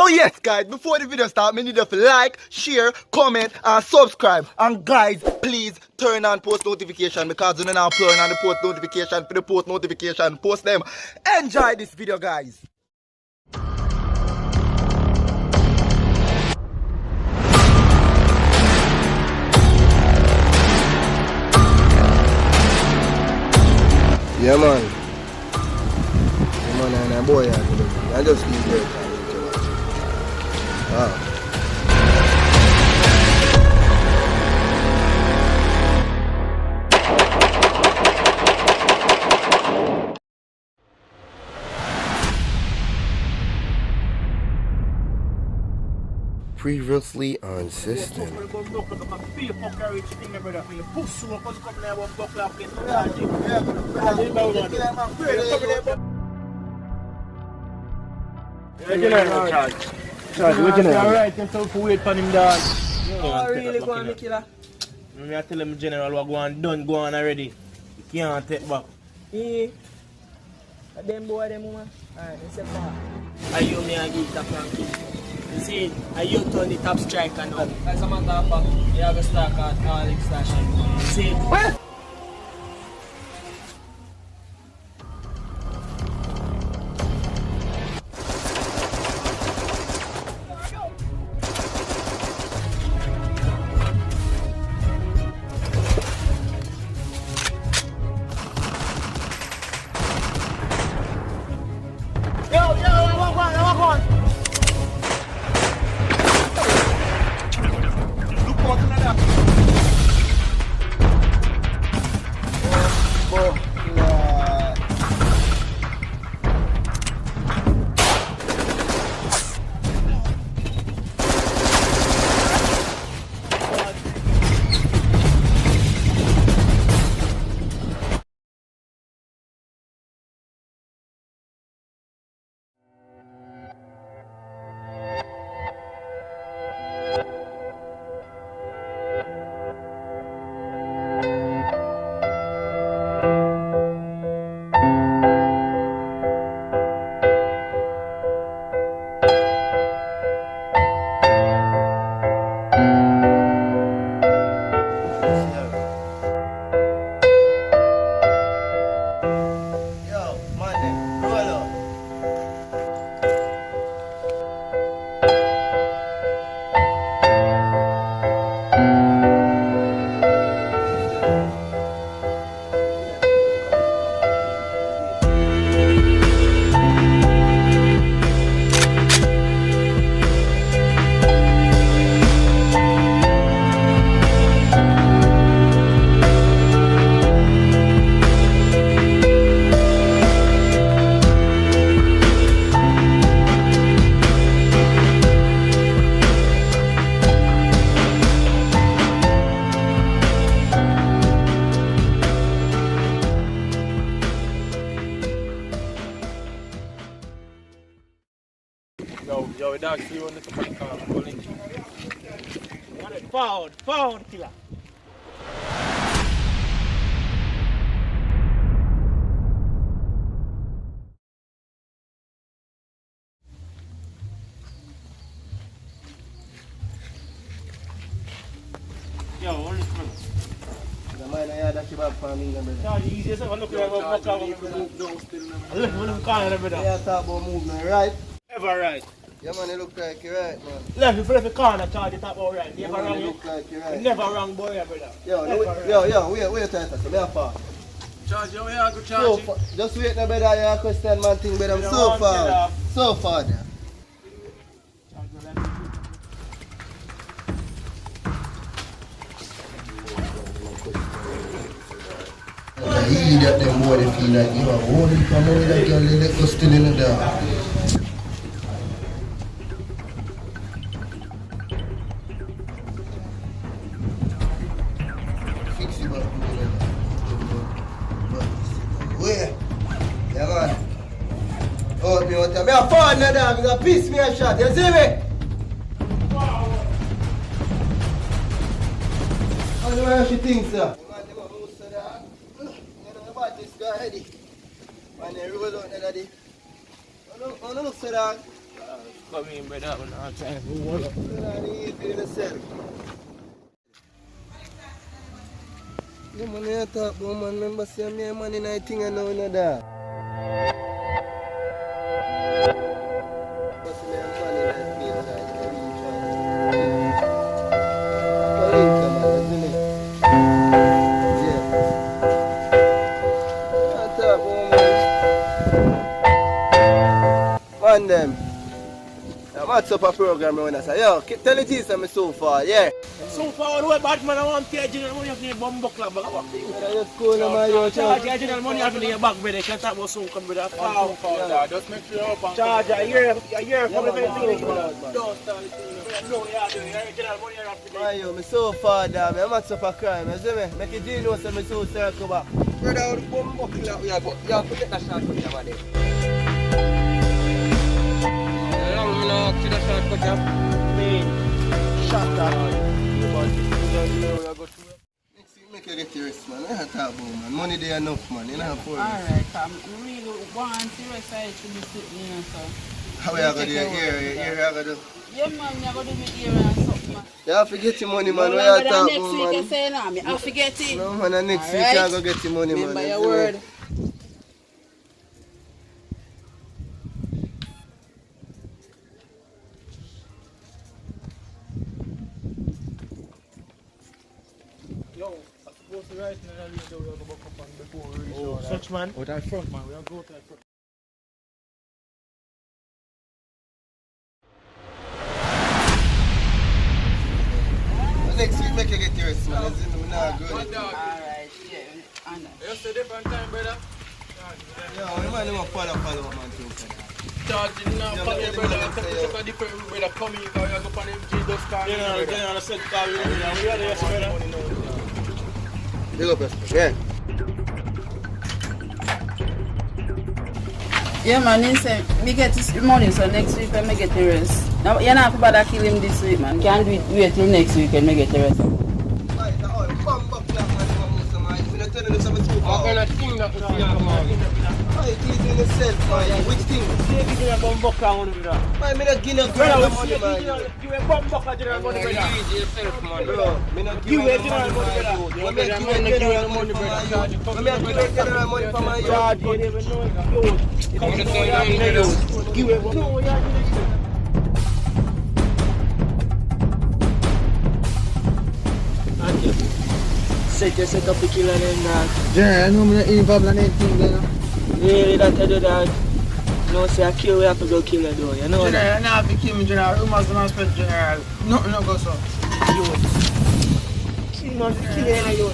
yes guys, before the video start, me need you to like, share, comment and subscribe. And guys, please turn on post notification because you know now turn on the post notification for the post notification. Post them. Enjoy this video guys. Yeah man. Yeah man, and a boy I just need to previously on system. Alright, you have to wait for him dog. Oh really go on the killer? I tell him general what go on done, go on already. You can't take back. Eh. Them boy them woman. Alright, they say far. Are you me and give the Frankie? You see, are you turn the top striker now? As a matter of fact, you have to start at Alex Station. You see? What? Yo, dog, see you on the top of the car. Forward, killer. Yo, what is it? The man I had that kebab farming brother. Yeah, the easiest one look like a brother. Yeah, talk about movement, right? Ever right. Yeah man, you look like you're right man. Left for the corner, charge it up all right. Yeah, Never man, wrong. you look like you're right. Never wrong, boy, brother. Wait tight, so me a far. Charge you, yeah, go charge So just wait no better, you question man thing, but I'm so far there. The idiot them boy they feel like you are holding from money like you're little still in the dark. Fix it back together. Where? Yeah man. Oh me out there. Me a fall in the dark, me a piece me a shot, you see me? How do I actually think sir? This guy heady. Man, they roll out there, daddy. I don't look so dog. Come in, brother. I'm not trying to Hold up. You man, you talk about man, remember say me man in a thing and now in a dog. Man them. What's up a program when I say, yo, tell the Jesus I'm so far, yeah. So far, what bad man, I want to pay general money of the bomb buckler, but I want to pay. Just go to my yo, charge general money of your back, brother. Can't talk about soon come with a power. Just make sure you're up and charge a year for everything. Don't start it. No, you're general money of the my yo, I'm so far down, I'm not up a crime, you see me? Make you do know so I'm so circle back. Brother, the bomb buckler, we have to get that shot from your body. Make you get your rest, man. I have to talk about, man. Money there enough, man. You know how alright, I really want to rest. I should be sitting here, so. how are you going to do your ear? How are you going to do? Yeah, man, you're going to do my ear and something, man. You have to get your money, man. No, we are talking, next week, man. you say now, I have to get it. No, man, next week Alright. you're going to get your money, man. Remember your word. right now, we are going to go up on before we reach such man. Out that front, man. We are going to that front. Next week, make you get yours, man. It's in the good. Alright, yeah. I know. It's a different time, brother. Yeah, we might not follow, man. Charging now, come here, brother. Take a different route, brother. Come here, because you go on MG, just car. You know, set car. We are there, brother. Big up, yeah. Yeah, man, he said, we get this money, so next week I may get the rest. Now, you're not about to kill him this week, man. Can't wait till next week and may get the rest. I'm going to think that we see come on. Which thing? Give me a bomb buckler on with that. I'm going to give you a grand money, man. Give me a bomb buckler general money, brother. Bro, Give me a general money, brother. I'm going to give you a general money, brother. I'm going to give you a general money for my charge. You never know it. You never know it. Give me a no, set up the killer and that. Yeah, I know I'm not involved in anything there. Really, that I do that. No, say I kill, we have to go kill her though, you know General, that? you don't have to kill me, General. Rumors don't expect General. Nothing no go so. Kill man, kill her, you.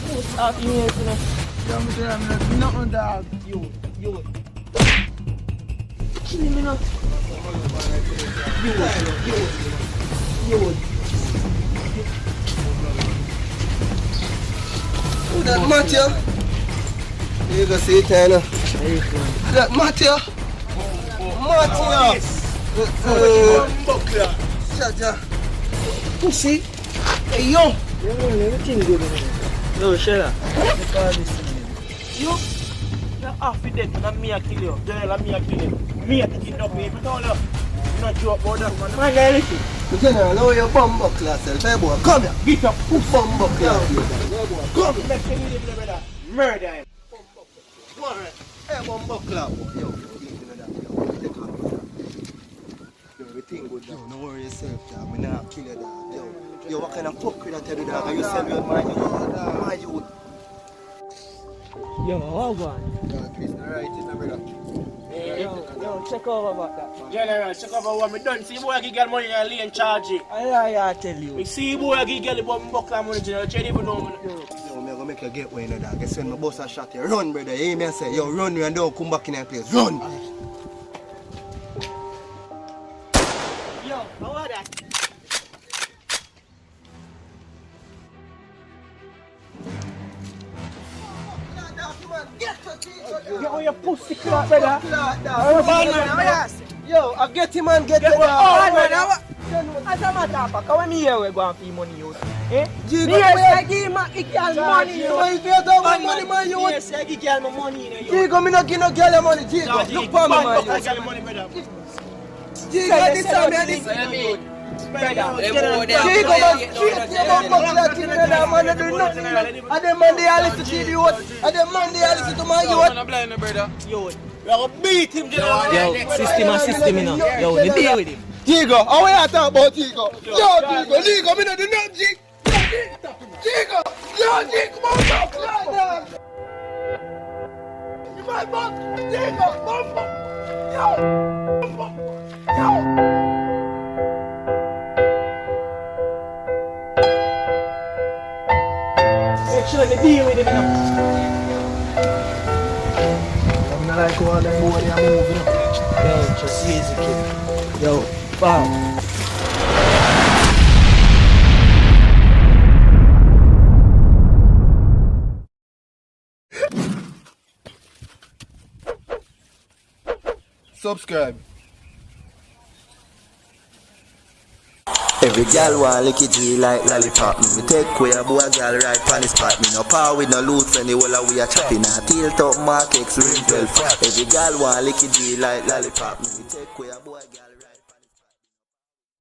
Who's up in here, you know? Yeah, me General, nothing dog. You. Kill him, you know? You. Who that Matthew? You go see it, you know. That Matthew? Matthew! Shaja. Pussy. Hey, yo. Everything good in here. No, Shella. You? You're off with them, and me a kill you. General, and me a kill you. Me a kidnap you. If you don't know, you're not joke about that, man. Man, guy, listen. General, now you're bomb buckler yourself. Hey, boy, come here. Beat up. Bomb buckler. Come here. Let's get you, brother. Murder him. Come on, man. Hey, bomb buckler, boy. Yo, everything good, yo. No worry yourself, dog. We not kill you, dog. Yo, what kind of fuck with that tell you, dog? You sell your mind, my youth. Yo, hold on. Yo, Chris, alright, it's my brother. Yo, check over about that, man. General, check over what me done. See, boy, I can get money and lay and charge it. I tell you. We see, boy, I can get the bomb buckler money, General. You don't even know me. Yo, I'm gonna make you get one, dog. Guess when my boss a shot you, run, brother. You hear me say, yo, run and don't come back in that place. Run! Yo, how are that? Get on your pussy clock, brother. Yo, I get him and get Get him. on, man. As a matter of fact, how many years we go and fee money out? Eh? G, Me go yes, where? I give him a girl money, you know. Man, if you don't want money, man, you want. Yes, I give girl my money, you know. G, me not give no girl your money. G, look for me, man. I got money, brother. G, this time, man, this Brother, G, man, straight your mouth up like thing that man do nothing. And them man they listen to the youth. And them man they listen to my youth. yo, we are gonna beat him, general. Yo, system, you know. Yo, we deal with him. Jigo, how are you talking about Jigo? Yo, Jigo, me not do nothing, Jigo, come on, up, you my boss, Jigo, yo. Make sure they deal with him, you know. I'm not like all them boy they are moving. Yo, just easy, kid. Yo, wow. Subscribe. Every gal want lick it G like lollipop. Me take away a boy gal right on the spot. Me no power with no loot any whole we a chopping. A tilt up Mark X ring 12 fat. Every gal want lick it G like lollipop. Me take away a boy gal right.